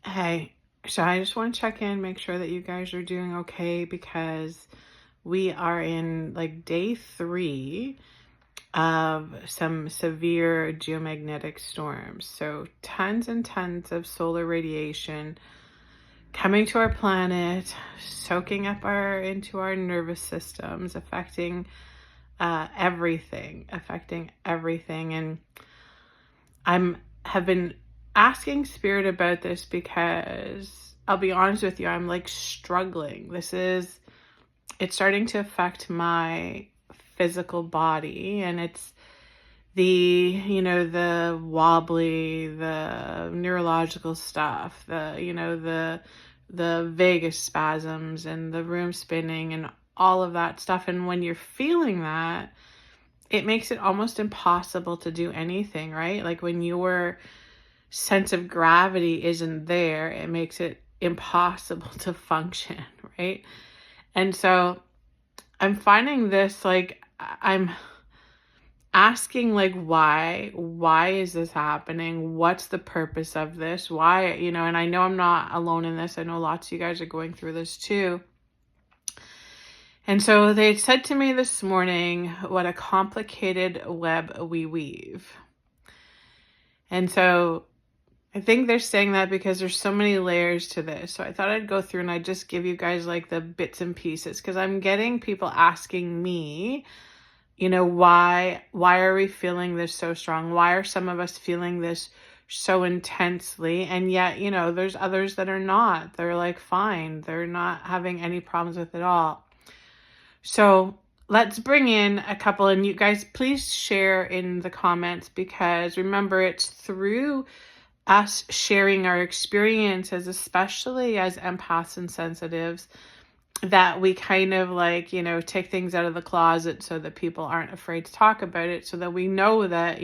Hey, so I just want to check in, make sure that you guys are doing okay because we are in like day 3 of some severe geomagnetic storms. So tons and tons of solar radiation coming to our planet, soaking up into our nervous systems, affecting everything. And I'm have been asking spirit about this because I'll be honest with you, I'm like struggling. It's starting to affect my physical body, and it's the wobbly, the neurological stuff, the vagus spasms and the room spinning and all of that stuff. And when you're feeling that, it makes it almost impossible to do anything, right? Like when your sense of gravity isn't there, it makes it impossible to function, right? And so I'm finding this, like, I'm asking, like, why is this happening? What's the purpose of this? Why, and I know I'm not alone in this. I know lots of you guys are going through this too. And so they said to me this morning, what a complicated web we weave. And so I think they're saying that because there's so many layers to this. So I thought I'd go through and I'd just give you guys like the bits and pieces, because I'm getting people asking me, why are we feeling this so strong? Why are some of us feeling this so intensely? And yet, there's others that are not. They're like fine. They're not having any problems with it all. So let's bring in a couple, and you guys please share in the comments, because remember, it's through us sharing our experiences, especially as empaths and sensitives, that we kind of like, take things out of the closet so that people aren't afraid to talk about it, so that we know that,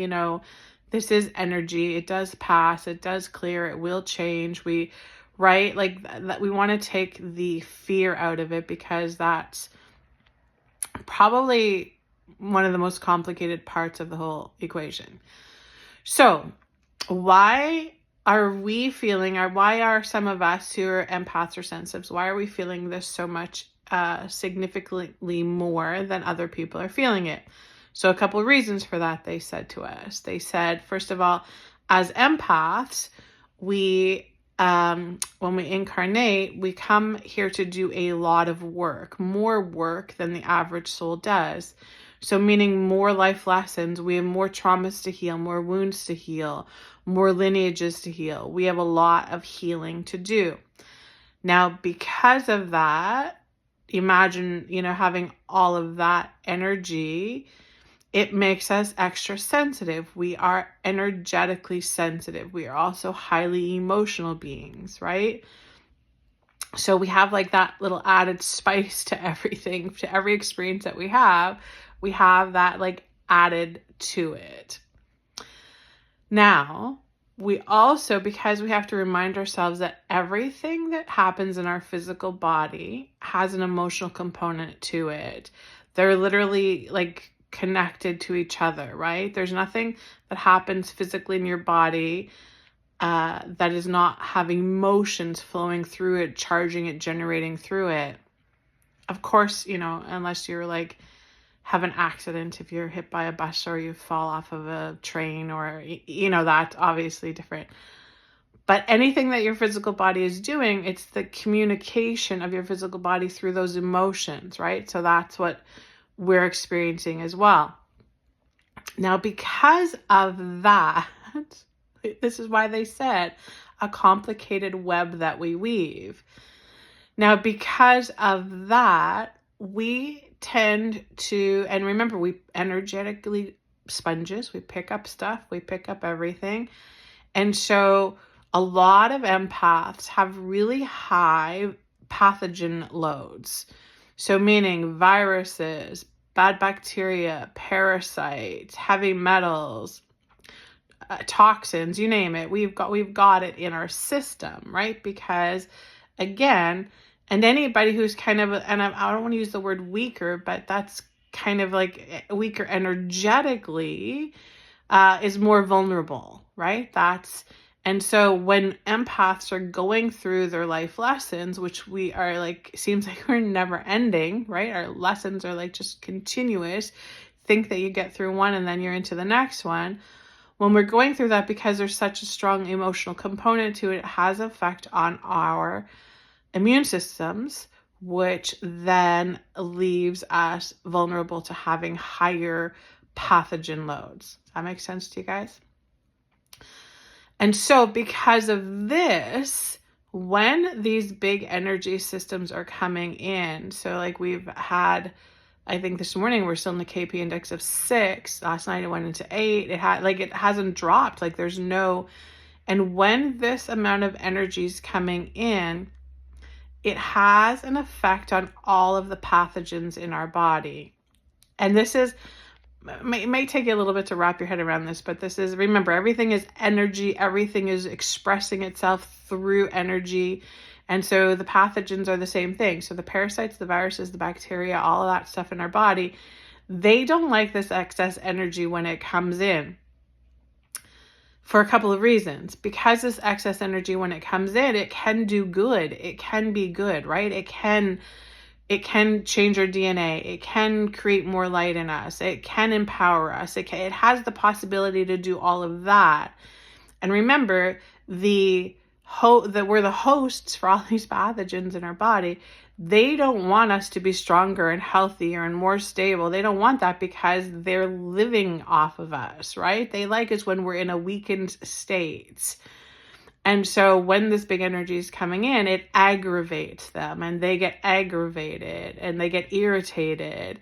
this is energy. It does pass. It does clear. It will change. Right? Like that, we want to take the fear out of it, because that's probably one of the most complicated parts of the whole equation. So why are we feeling, or why are some of us who are empaths or sensitives, why are we feeling this so much significantly more than other people are feeling it? So a couple of reasons for that, they said to us. They said, first of all, as empaths, when we incarnate, we come here to do a lot of work, more work than the average soul does. So meaning more life lessons, we have more traumas to heal, more wounds to heal, more lineages to heal. We have a lot of healing to do. Now, because of that, imagine, having all of that energy, it makes us extra sensitive. We are energetically sensitive. We are also highly emotional beings, right? So we have like that little added spice to everything, to every experience that we have that like added to it. Now, we also, because we have to remind ourselves that everything that happens in our physical body has an emotional component to it. They're literally like connected to each other, right? There's nothing that happens physically in your body that is not having emotions flowing through it, charging it, generating through it. Of course, unless you're like have an accident, if you're hit by a bus or you fall off of a train, or that's obviously different. But anything that your physical body is doing, it's the communication of your physical body through those emotions, right? So that's what we're experiencing as well. Now, because of that, this is why they said a complicated web that we weave. Now, because of that, we tend to, and remember, we energetically sponges, we pick up stuff, we pick up everything. And so a lot of empaths have really high pathogen loads. So meaning viruses, bad bacteria, parasites, heavy metals, toxins, you name it. We've got it in our system, right? Because again, and anybody who's kind of, and I don't want to use the word weaker, but that's kind of like weaker energetically, is more vulnerable, right? And so when empaths are going through their life lessons, which we are like, seems like we're never ending, right? Our lessons are like just continuous. Think that you get through one and then you're into the next one. When we're going through that, because there's such a strong emotional component to it, it has effect on our immune systems, which then leaves us vulnerable to having higher pathogen loads. Does that make sense to you guys? And so because of this, when these big energy systems are coming in, so like we've had, I think this morning we're still in the KP index of 6. Last night it went into 8. It hasn't dropped. Like there's no, and when this amount of energy is coming in, it has an effect on all of the pathogens in our body. And this is, it may take you a little bit to wrap your head around this, but this is, remember, everything is energy. Everything is expressing itself through energy. And so the pathogens are the same thing. So the parasites, the viruses, the bacteria, all of that stuff in our body, they don't like this excess energy when it comes in, for a couple of reasons. Because this excess energy, when it comes in, it can do good. It can be good, right? It can change our DNA. It can create more light in us. It can empower us. It has the possibility to do all of that. And remember, that we're the hosts for all these pathogens in our body. They don't want us to be stronger and healthier and more stable. They don't want that because they're living off of us, right? They like us when we're in a weakened state. And so when this big energy is coming in, it aggravates them, and they get aggravated and they get irritated.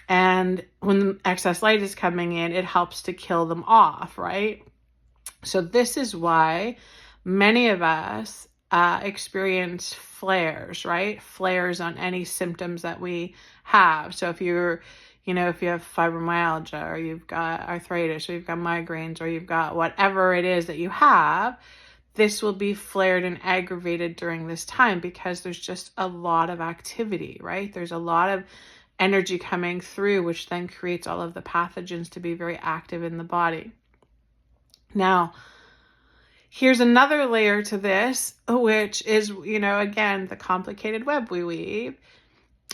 And when the excess light is coming in, it helps to kill them off, right? So this is why many of us experience flares, right? Flares on any symptoms that we have. So if you're, if you have fibromyalgia, or you've got arthritis, or you've got migraines, or you've got whatever it is that you have, this will be flared and aggravated during this time because there's just a lot of activity, right? There's a lot of energy coming through, which then creates all of the pathogens to be very active in the body. Now, here's another layer to this, which is, again, the complicated web we weave,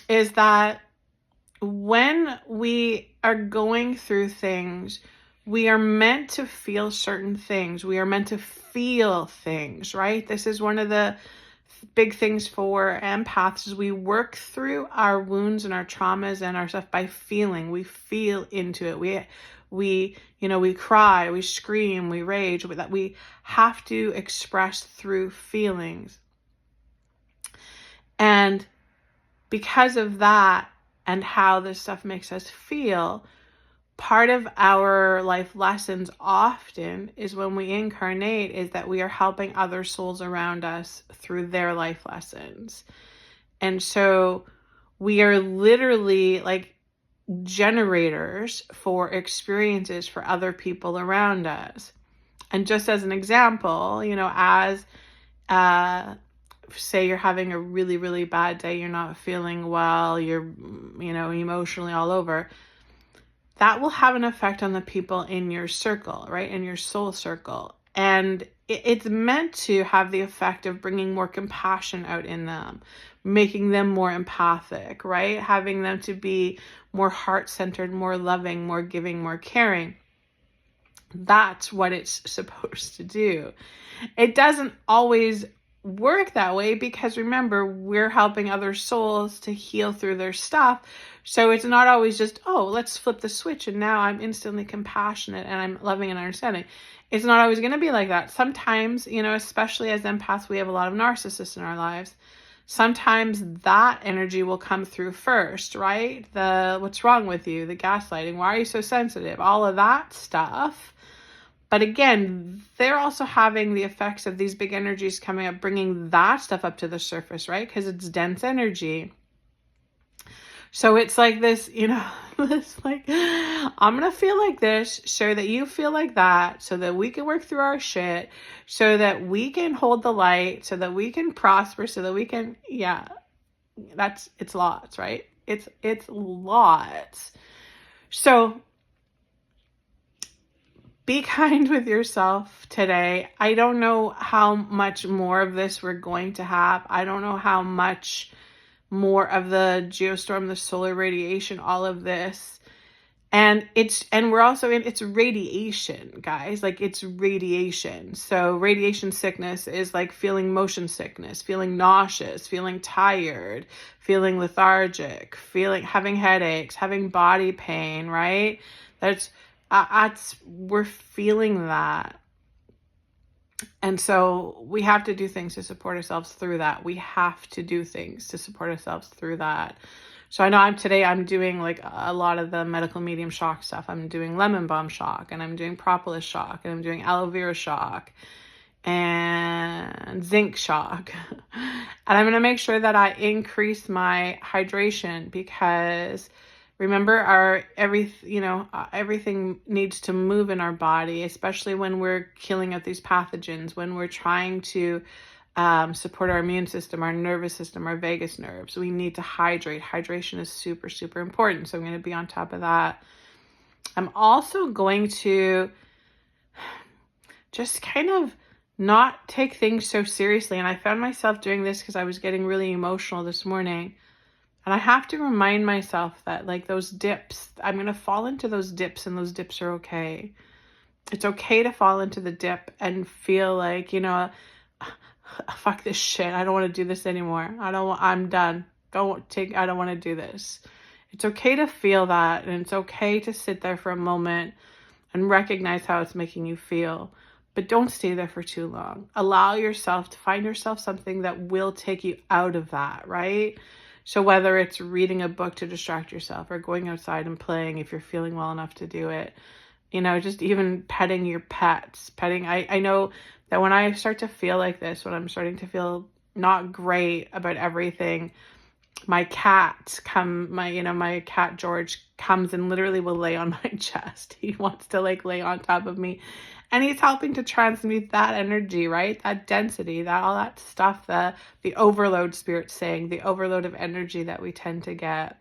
is that when we are going through things, we are meant to feel certain things. We are meant to feel things, right? This is one of the big things for empaths, is we work through our wounds and our traumas and our stuff by feeling. We feel into it. We cry, we scream, we rage. That we have to express through feelings. And because of that and how this stuff makes us feel, part of our life lessons often is when we incarnate is that we are helping other souls around us through their life lessons. And so we are literally like generators for experiences for other people around us. And just as an example, as say you're having a really, really bad day, you're not feeling well, you're, emotionally all over, that will have an effect on the people in your circle, right? In your soul circle. And it's meant to have the effect of bringing more compassion out in them, making them more empathic, right? Having them to be more heart-centered, more loving, more giving, more caring. That's what it's supposed to do. It doesn't always work that way because remember, we're helping other souls to heal through their stuff. So it's not always just, let's flip the switch and now I'm instantly compassionate and I'm loving and understanding. It's not always going to be like that. Sometimes, especially as empaths, we have a lot of narcissists in our lives. Sometimes that energy will come through first, right? What's wrong with you? The gaslighting. Why are you so sensitive? All of that stuff. But again, they're also having the effects of these big energies coming up, bringing that stuff up to the surface, right? Because it's dense energy. So it's like this, it's like, I'm going to feel like this so that you feel like that, so that we can work through our shit, so that we can hold the light, so that we can prosper, so that we can, it's lots, right? It's lots. So be kind with yourself today. I don't know how much more of this we're going to have. I don't know how much more of the geostorm, the solar radiation, all of this. And we're also it's radiation, guys. Like, it's radiation. So radiation sickness is like feeling motion sickness, feeling nauseous, feeling tired, feeling lethargic, having headaches, having body pain, right? We're feeling that. And so we have to do things to support ourselves through that. We have to do things to support ourselves through that. So I know I'm doing like a lot of the medical medium shock stuff. I'm doing lemon balm shock, and I'm doing propolis shock, and I'm doing aloe vera shock and zinc shock. And I'm going to make sure that I increase my hydration, because remember, everything needs to move in our body, especially when we're killing out these pathogens, when we're trying to support our immune system, our nervous system, our vagus nerves. We need to hydrate. Hydration is super, super important. So I'm going to be on top of that. I'm also going to just kind of not take things so seriously. And I found myself doing this because I was getting really emotional this morning. And I have to remind myself that, like, those dips, I'm going to fall into those dips, and those dips are okay. It's okay to fall into the dip and feel like, fuck this shit. I don't want to do this anymore. I'm done. I don't want to do this. It's okay to feel that, and it's okay to sit there for a moment and recognize how it's making you feel. But don't stay there for too long. Allow yourself to find yourself something that will take you out of that, right? So whether it's reading a book to distract yourself, or going outside and playing if you're feeling well enough to do it, just even petting your pets. I know that when I start to feel like this, when I'm starting to feel not great about everything, my cat George comes and literally will lay on my chest. He wants to like lay on top of me, and he's helping to transmute that energy, right? That density, all that stuff, the overload, spirit saying, the overload of energy that we tend to get.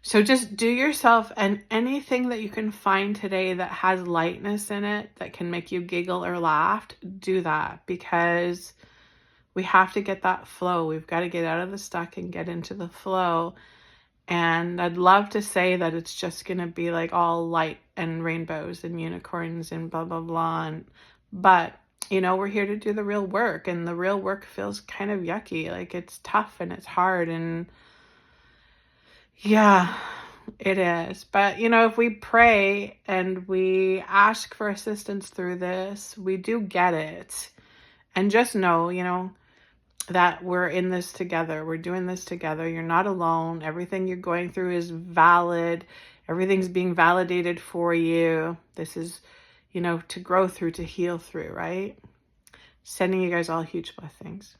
So just do yourself, and anything that you can find today that has lightness in it, that can make you giggle or laugh, do that, because we have to get that flow. We've got to get out of the stuck and get into the flow. And I'd love to say that it's just going to be like all light and rainbows and unicorns and blah, blah, blah. But, we're here to do the real work, and the real work feels kind of yucky. Like, it's tough and it's hard, and yeah, it is. But, if we pray and we ask for assistance through this, we do get it. And just know, that we're in this together. We're doing this together. You're not alone. Everything you're going through is valid. Everything's being validated for you. This is, to grow through, to heal through, right? Sending you guys all huge blessings.